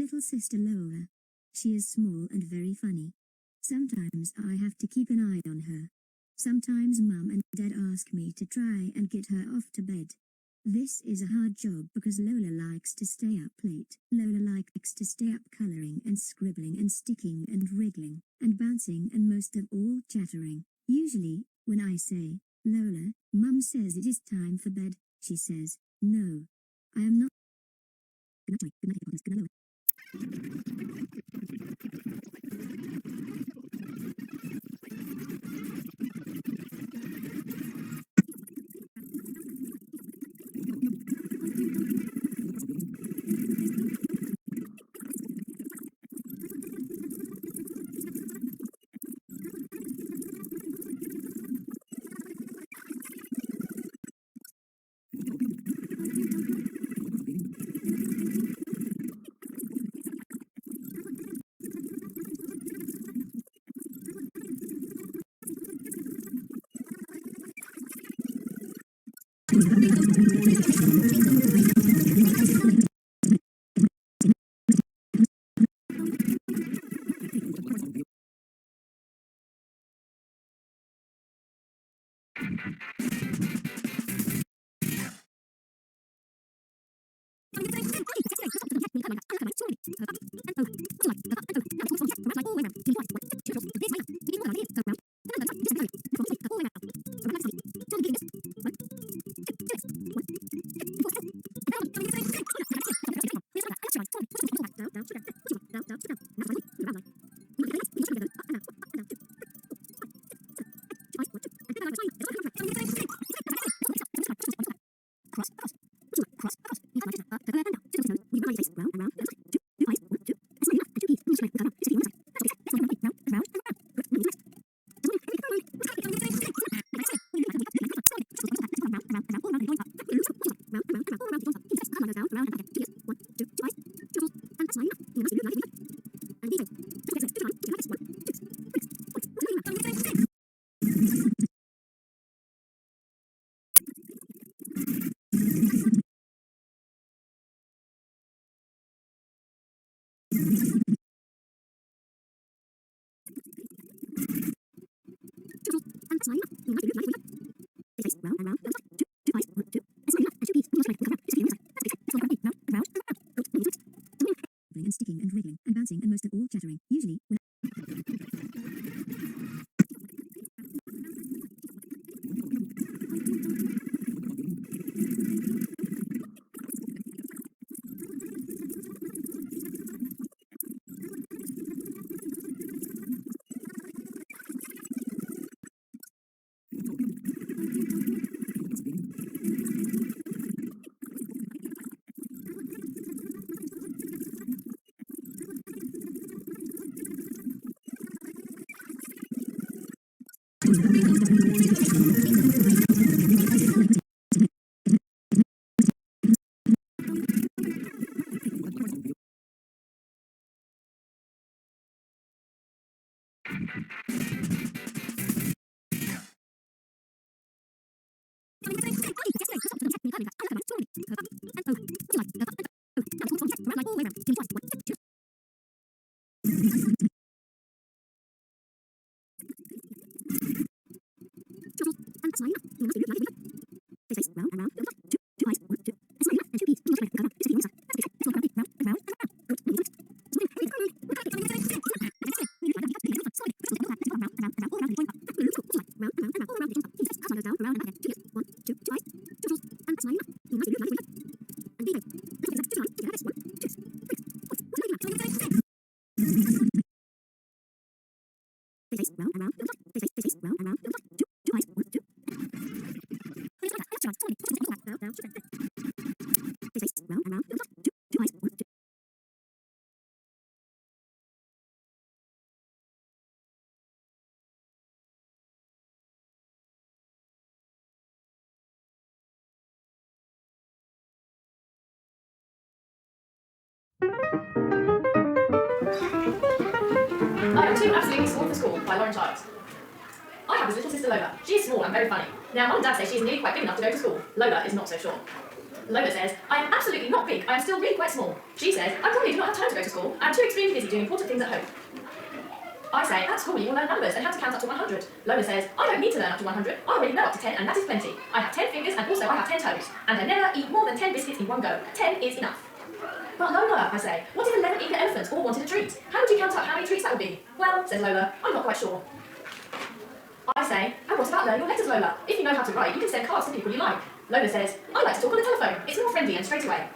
Little sister Lola. She is small and very funny. Sometimes I have to keep an eye on her. Sometimes Mum and Dad ask me to try and get her off to bed. This is a hard job because Lola likes to stay up late. Lola likes to stay up coloring and scribbling and sticking and wriggling and bouncing and most of all chattering. Usually, when I say, "Lola, Mum says it is time for bed," she says, "No, I am not." Good night, good night, and sticking and wriggling and bouncing and most of all chattering. Usually, when I am too absolutely small for school by Lauren Childs. I have this little sister Lola. She is small and very funny. Now, Mum and Dad say she is nearly quite big enough to go to school. Lola is not so sure. Lola says, I am absolutely not big, I am still really quite small. She says, I probably do not have time to go to school, I am too extremely busy doing important things at home. I say, at school you will learn numbers and how to count up to 100. Lola says, I don't need to learn up to 100, I already know up to 10 and that is plenty. I have 10 fingers and also I have 10 toes, and I never eat more than 10 biscuits in one go. 10 is enough. But Lola, I say, what if 11 eager elephants all wanted a treat? How would you count up how many treats that would be? Well, says Lola, I'm not quite sure. I say, and what about learning your letters, Lola? If you know how to write, you can send cards to people you like. Lola says, I like to talk on the telephone. It's more friendly and straight away.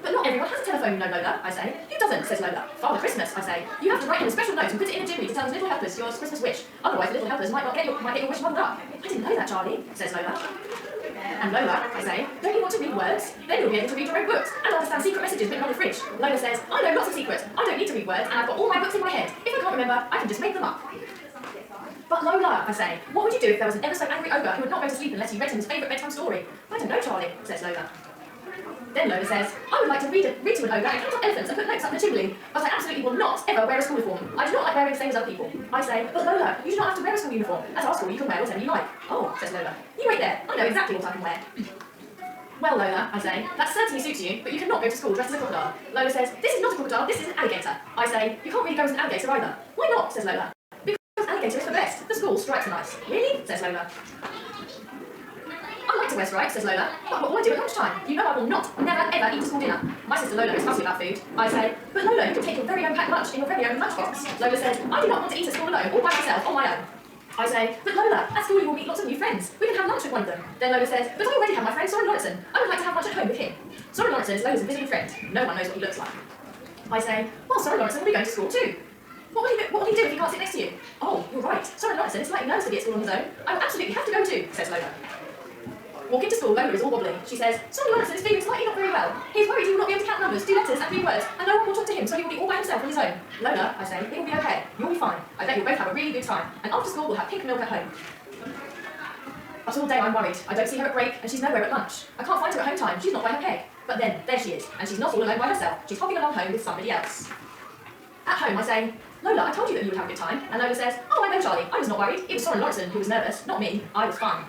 But not everyone has a telephone, you know, Lola, I say. Who doesn't, says Lola. Father Christmas, I say. You have to write him a special note and put it in a chimney to tell his little helpers your Christmas wish. Otherwise, the little helpers might get your wish muddled up. I didn't know that, Charlie, says Lola. And Lola, I say, don't you want to read words? Then you'll be able to read your own books and understand secret messages written on the fridge. Lola says, I know lots of secrets. I don't need to read words and I've got all my books in my head. If I can't remember, I can just make them up. But Lola, I say, what would you do if there was an ever so angry ogre who would not go to sleep unless you read him his favourite bedtime story? I don't know, Charlie, says Lola. Then Lola says, I would like to read to an ogre and count up elephants and put notes up the chimney, but I absolutely will not ever wear a school uniform. I do not like wearing the same as other people. I say, but Lola, you do not have to wear a school uniform. At our school, you can wear whatever you like. Oh, says Lola, you wait there. I know exactly what I can wear. Well, Lola, I say, that certainly suits you, but you cannot go to school dressed as a crocodile. Lola says, this is not a crocodile, this is an alligator. I say, you can't really go as an alligator either. Why not, says Lola. Because alligator is the best. The school stripes are nice. Really? Says Lola. I like to wear stripes, says Lola, but what will I do at lunchtime? You know I will not, never, ever eat a school dinner. My sister Lola is fussy about food. I say, but Lola, you can take your very own packed lunch in your very own lunchbox. Lola says, I do not want to eat at school alone, or by myself, on my own. I say, but Lola, at school you will meet lots of new friends. We can have lunch with one of them. Then Lola says, but I already have my friend Soren Lauritsen. I would like to have lunch at home with him. Soren Lauritsen is Lola's visiting friend. No one knows what he looks like. I say, well, Soren Lauritsen will be going to school too. What will he do if he can't sit next to you? Oh, you're right. Soren Lauritsen is slightly nervous to be at school on his own. I will absolutely have to go too, says Lola. Walking to school, Lola is all wobbly. She says, Soren Lauritsen is feeling slightly not very well. He is worried he will not be able to count numbers, do letters, and read words, and no one will talk to him, so he will be all by himself on his own. Lola, I say, it will be okay. You'll be fine. I bet you'll both have a really good time. And after school, we'll have pink milk at home. But all day I'm worried. I don't see her at break, and she's nowhere at lunch. I can't find her at home time. She's not by her peg. But then, there she is, and she's not all alone by herself. She's hopping along home with somebody else. At home, I say, Lola, I told you that you would have a good time. And Lola says, oh, I know, Charlie. I was not worried. It was Soren Lauritsen who was nervous, not me. I was fine.